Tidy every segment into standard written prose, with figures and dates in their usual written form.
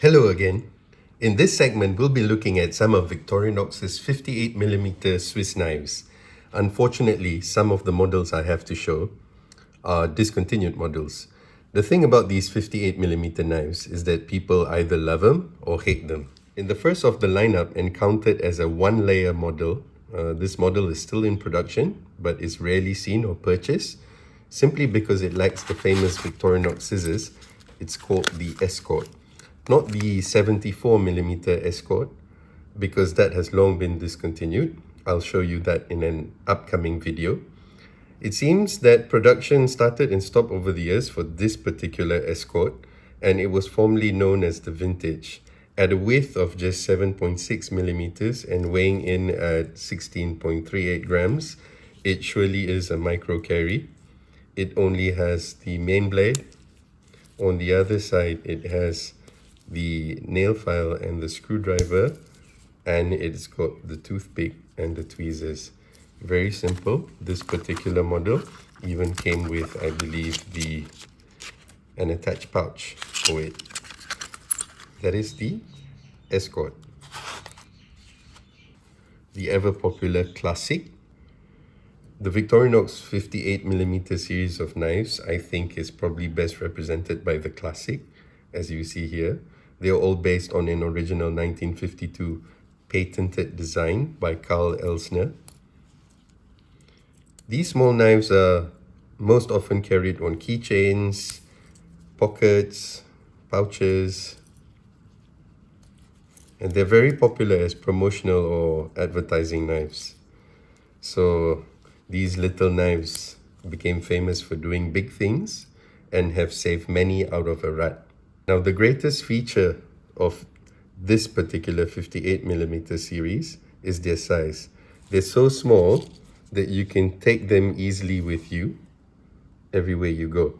Hello again. In this segment, we'll be looking at some of Victorinox's 58mm Swiss knives. Unfortunately, some of the models I have to show are discontinued models. The thing about these 58mm knives is that people either love them or hate them. In the first of the lineup and counted as a one-layer model, this model is still in production but is rarely seen or purchased simply because it lacks the famous Victorinox scissors. It's called the Escort. Not the 74mm Escort, because that has long been discontinued. I'll show you that in an upcoming video. It seems that production started and stopped over the years for this particular Escort, and it was formerly known as the Vintage. At a width of just 7.6mm and weighing in at 16.38 grams, it surely is a micro carry. It only has the main blade. On the other side, it has the nail file and the screwdriver, and it's got the toothpick and the tweezers. Very simple. This particular model even came with, I believe, an attached pouch for it. That is the Escort. The ever popular Classic. The Victorinox 58mm series of knives, I think, is probably best represented by the Classic, as you see here. They are all based on an original 1952 patented design by Carl Elsner. These small knives are most often carried on keychains, pockets, pouches, and they're very popular as promotional or advertising knives. So these little knives became famous for doing big things and have saved many out of a rut. Now, the greatest feature of this particular 58mm series is their size. They're so small that you can take them easily with you everywhere you go.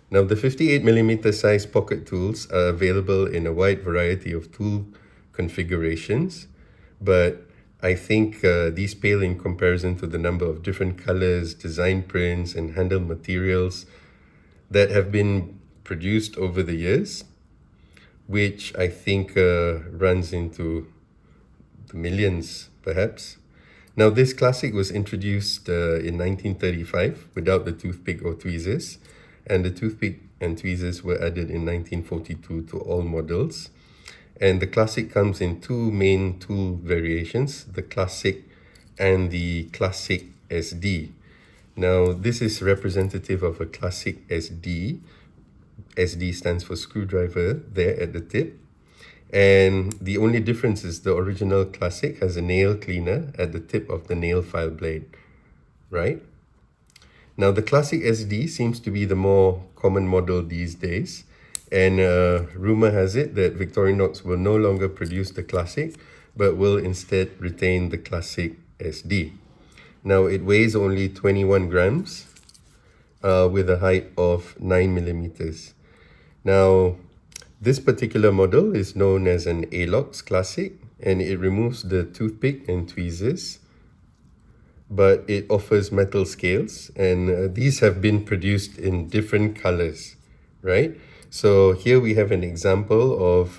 Now, the 58mm size pocket tools are available in a wide variety of tool configurations, but I think these pale in comparison to the number of different colors, design prints, and handle materials that have been produced over the years, which I think runs into the millions, perhaps. Now, this Classic was introduced in 1935 without the toothpick or tweezers, and the toothpick and tweezers were added in 1942 to all models. And the Classic comes in two main tool variations, the Classic and the Classic SD. Now, this is representative of a Classic SD. SD stands for screwdriver there at the tip. And the only difference is the original Classic has a nail cleaner at the tip of the nail file blade, right? Now, the Classic SD seems to be the more common model these days. And rumor has it that Victorinox will no longer produce the Classic, but will instead retain the Classic SD. Now, it weighs only 21 grams with a height of 9mm. Now, this particular model is known as an Alox Classic, and it removes the toothpick and tweezers, but it offers metal scales, and these have been produced in different colors, right? So here we have an example of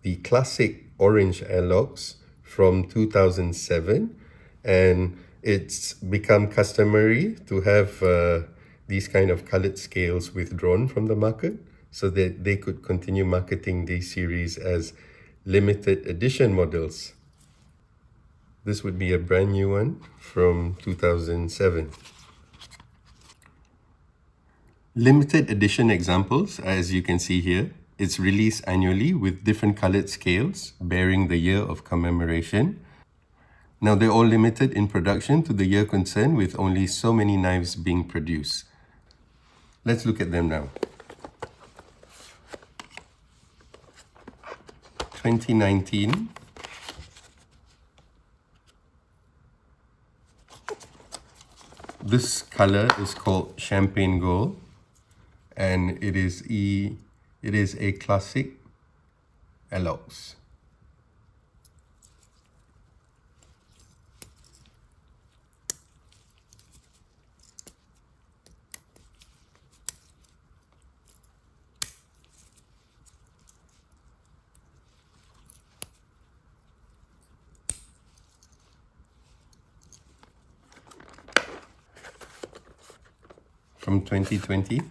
the Classic Orange Alox from 2007, and it's become customary to have these kind of colored scales withdrawn from the market so that they could continue marketing these series as limited edition models. This would be a brand new one from 2007. Limited edition examples, as you can see here, it's released annually with different colored scales bearing the year of commemoration. Now, they're all limited in production to the year concerned, with only so many knives being produced. Let's look at them now. 2019. This color is called Champagne Gold, and it is a Classic Alox. from 2020.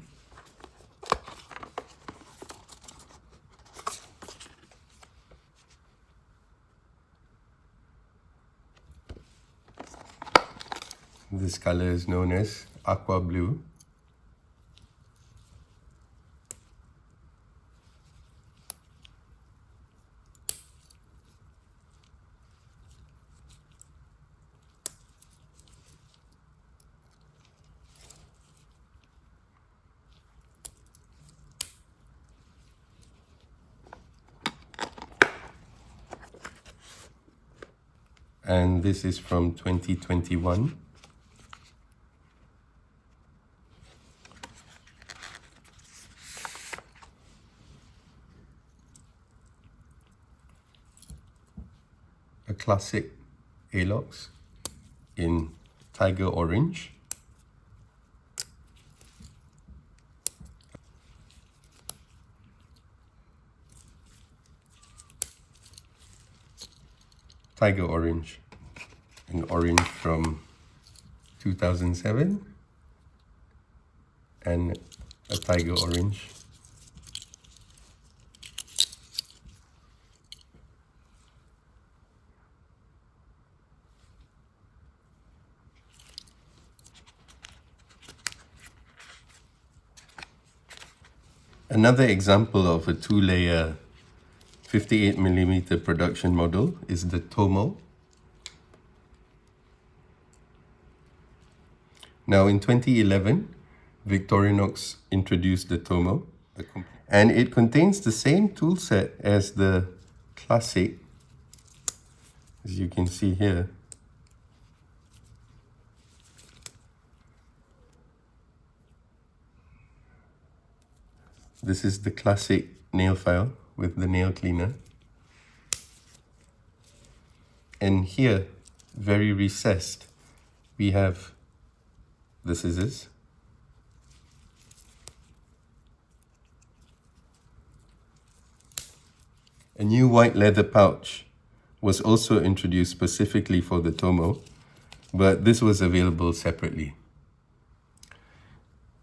This color is known as aqua blue. And this is from 2021. A classic Alox in tiger orange. Tiger orange, an orange from 2007, and a tiger orange. Another example of a two-layer 58mm production model is the Tomo. Now in 2011, Victorinox introduced the Tomo, and it contains the same toolset as the Classic, as you can see here. This is the Classic nail file with the nail cleaner. And here, very recessed, we have the scissors. A new white leather pouch was also introduced specifically for the Tomo, but this was available separately.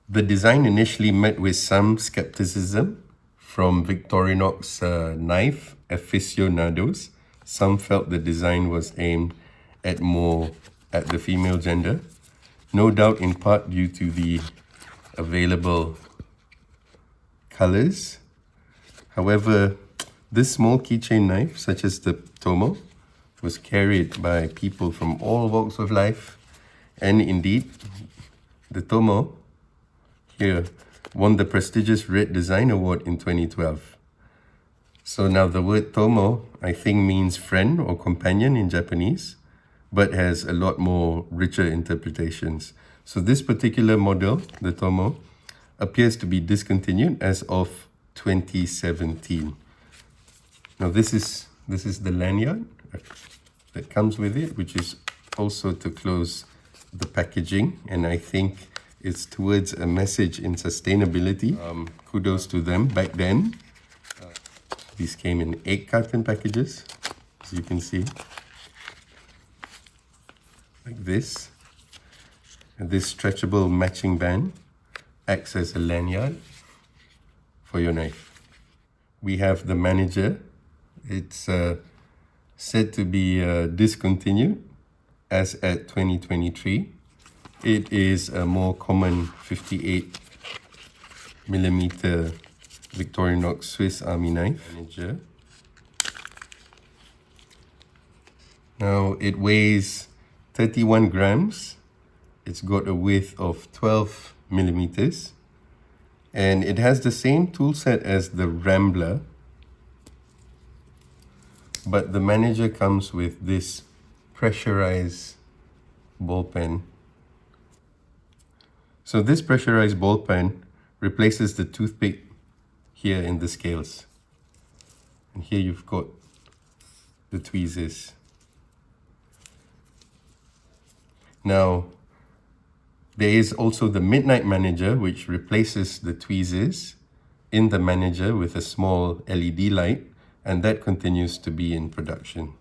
The design initially met with some skepticism from Victorinox knife aficionados. Some felt the design was aimed at the female gender, no doubt in part due to the available colors. However, this small keychain knife, such as the Tomo, was carried by people from all walks of life, and indeed, the Tomo here won the prestigious Red Design Award in 2012. So now the word Tomo, I think, means friend or companion in Japanese, but has a lot more richer interpretations. So this particular model, the Tomo, appears to be discontinued as of 2017. Now this is the lanyard that comes with it, which is also to close the packaging, and I think it's towards a message in sustainability. Kudos to them. Back then, these came in 8 carton packages, as you can see, like this. And this stretchable matching band acts as a lanyard for your knife. We have the manager. It's said to be discontinued as at 2023. It is a more common 58mm Victorinox Swiss Army knife. Manager. Now it weighs 31 grams. It's got a width of 12mm, and it has the same tool set as the Rambler, but the manager comes with this pressurized ball pen. So this pressurized ball pen replaces the toothpick here in the scales. And here you've got the tweezers. Now, there is also the Midnight Manager, which replaces the tweezers in the manager with a small LED light, and that continues to be in production.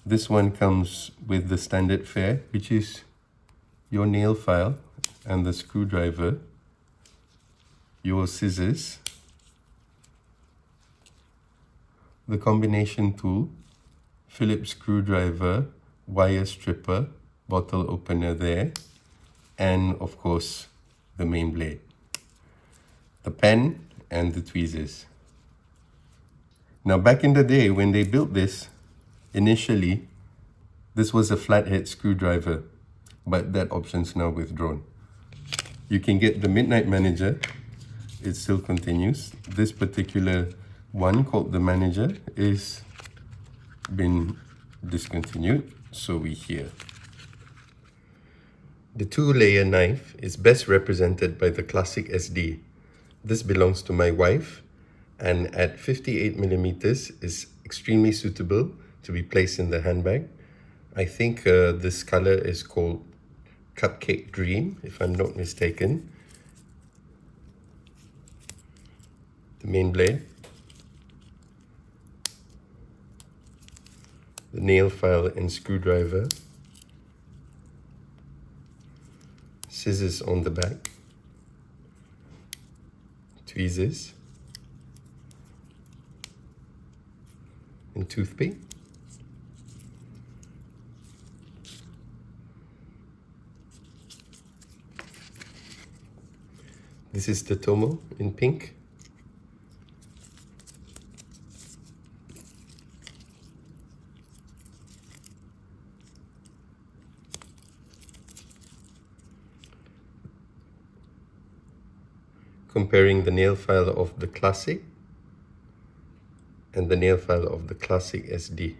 This one comes with the standard fare, which is your nail file and the screwdriver, your scissors, the combination tool, Phillips screwdriver, wire stripper, bottle opener there, and of course the main blade, the pen and the tweezers. Now back in the day when they built this, initially this was a flathead screwdriver, but that option's now withdrawn. You can get the Midnight Manager, it still continues. This particular one called the Manager is been discontinued, so we hear. The two-layer knife is best represented by the classic SD. This belongs to my wife, and at 58mm is extremely suitable to be placed in the handbag. I think this color is called Cupcake Dream, if I'm not mistaken. The main blade, the nail file and screwdriver, scissors on the back, tweezers, and toothpick. This is the Tomo in pink. Comparing the nail file of the Classic and the nail file of the Classic SD.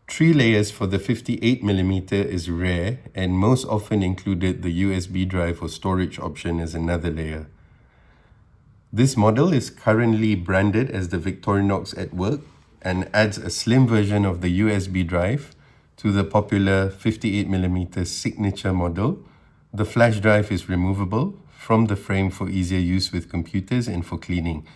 Three layers for the 58mm is rare and most often included the USB drive or storage option as another layer. This model is currently branded as the Victorinox at Work and adds a slim version of the USB drive to the popular 58mm signature model. The flash drive is removable from the frame for easier use with computers and for cleaning.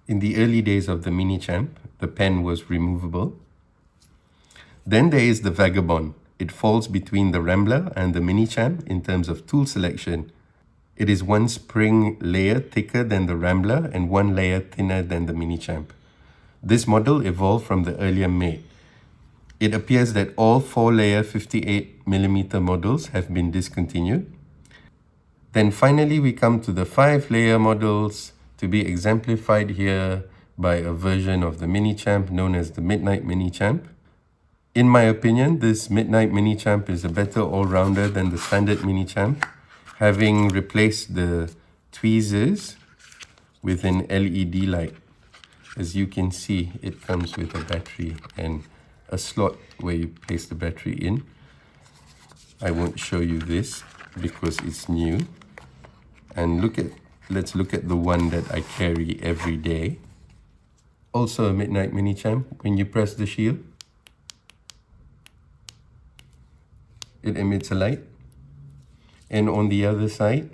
In the early days of the Mini Champ, the pen was removable. Then there is the Vagabond. It falls between the Rambler and the Mini Champ in terms of tool selection. It is one spring layer thicker than the Rambler and one layer thinner than the Mini Champ. This model evolved from the earlier Mate. It appears that all 4-layer 58mm models have been discontinued. Then finally we come to the 5-layer models, to be exemplified here by a version of the Mini Champ known as the Midnight Mini Champ. In my opinion, this Midnight Mini Champ is a better all-rounder than the standard Mini Champ, having replaced the tweezers with an LED light. As you can see, it comes with a battery and a slot where you place the battery in. I won't show you this because it's new. And let's look at the one that I carry every day. Also a Midnight Mini Champ. When you press the shield, it emits a light. And on the other side,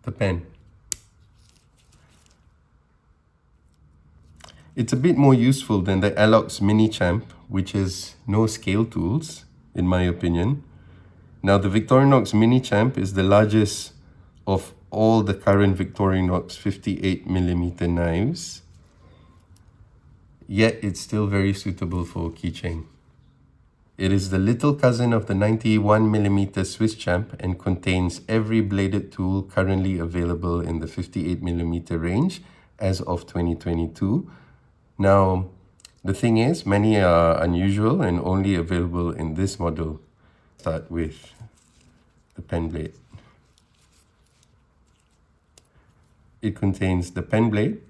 the pen. It's a bit more useful than the Alox Mini Champ, which has no scale tools, in my opinion. Now, the Victorinox Mini Champ is the largest of all the current Victorinox 58mm knives, yet it's still very suitable for a keychain. It is the little cousin of the 91mm Swiss Champ and contains every bladed tool currently available in the 58mm range as of 2022. Now, the thing is, many are unusual and only available in this model. Start with the pen blade. It contains the pen blade,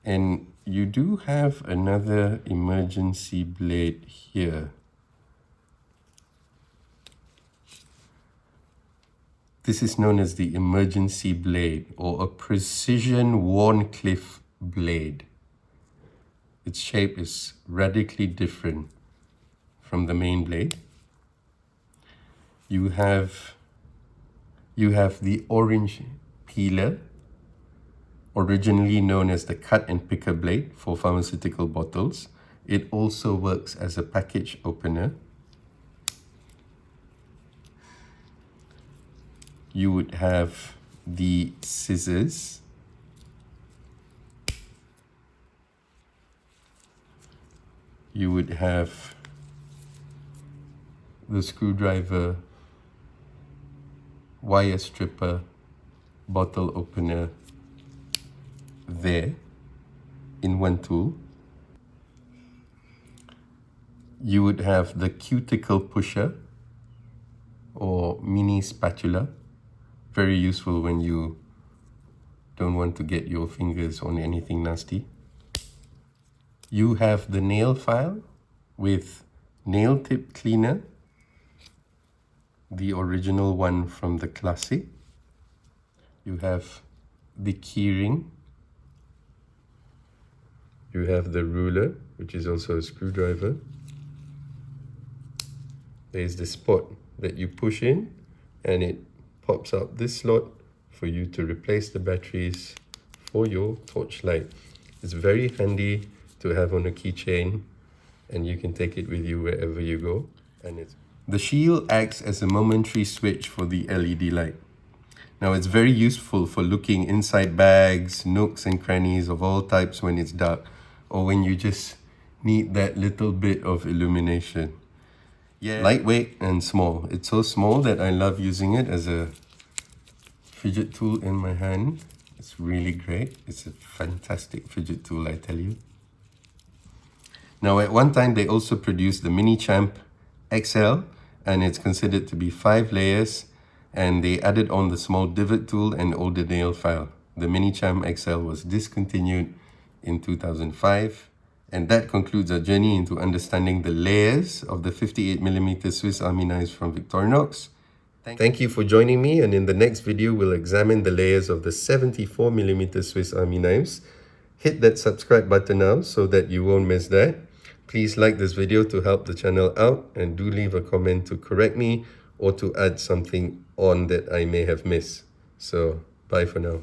and you do have another emergency blade here. This is known as the emergency blade or a precision Warncliffe blade. Its shape is radically different from the main blade. You have You have the orange peeler, originally known as the cut and picker blade for pharmaceutical bottles. It also works as a package opener. You would have the scissors. You would have the screwdriver, wire stripper, bottle opener there in one tool. You would have the cuticle pusher or mini spatula, very useful when you don't want to get your fingers on anything nasty. You have the nail file with nail tip cleaner, the original one from the classic. You have the keyring. You have the ruler, which is also a screwdriver. There's the spot that you push in and it pops out this slot for you to replace the batteries for your torchlight. It's very handy to have on a keychain, and you can take it with you wherever you go. And the shield acts as a momentary switch for the LED light. Now it's very useful for looking inside bags, nooks and crannies of all types when it's dark, or when you just need that little bit of illumination. Yeah. Lightweight and small. It's so small that I love using it as a fidget tool in my hand. It's really great. It's a fantastic fidget tool, I tell you. Now, at one time, they also produced the Mini Champ XL, and it's considered to be 5 layers, and they added on the small divot tool and older nail file. The Mini Champ XL was discontinued in 2005, and that concludes our journey into understanding the layers of the 58mm Swiss Army knives from Victorinox. Thank you for joining me, and in the next video, we'll examine the layers of the 74mm Swiss Army knives. Hit that subscribe button now so that you won't miss that. Please like this video to help the channel out, and do leave a comment to correct me or to add something on that I may have missed. So, bye for now.